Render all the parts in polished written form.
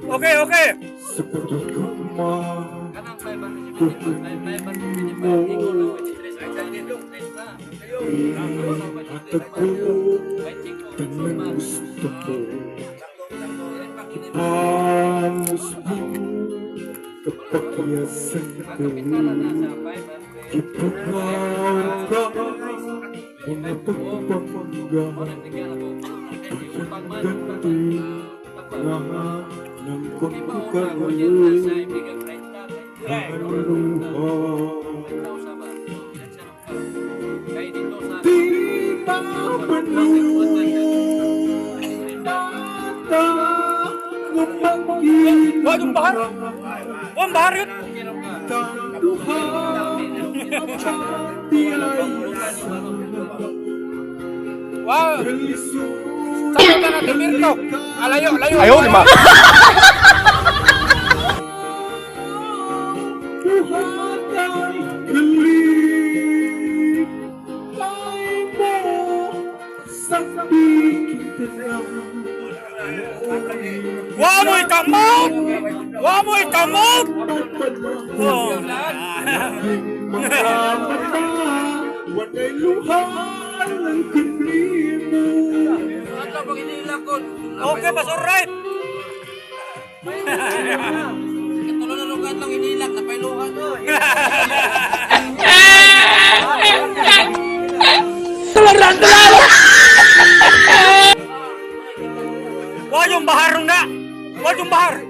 Oke, oke. Waduh, bahar. Wah, bahar yun. Wow. Sampai ka natin Mirko. Alayo, alayo. Ayaw, lima. Wah, mo ikamot! Wah, mo ikamot! Oh, okay, pas alright. Katulungan lang inilag na pailuhan ko. Wah, yung bahar na. Wah, yung bahar.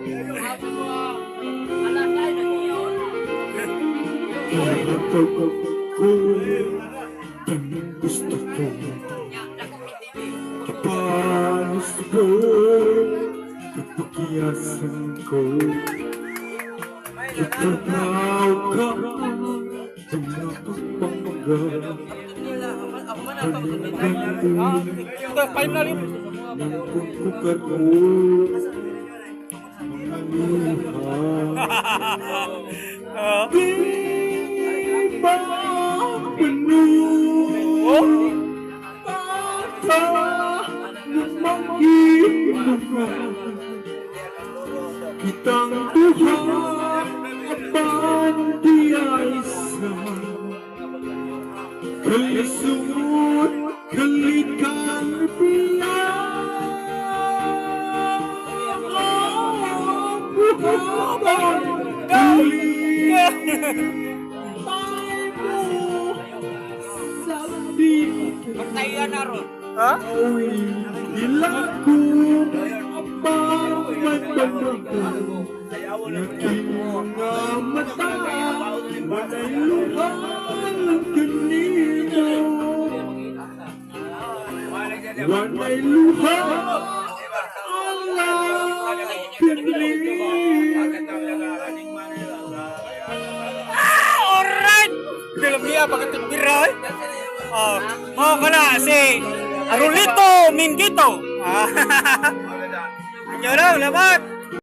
Kitang Tuhan apan tiasa kalisut kalikan Pagtayan na ron. Ha? ilaku apa mata walay luhan kanino walay luhan Allah kanino. Alright! Dalam niya, bakit nagbira eh? Mga ka na, si Arulito Mingito. Ano na, lamat!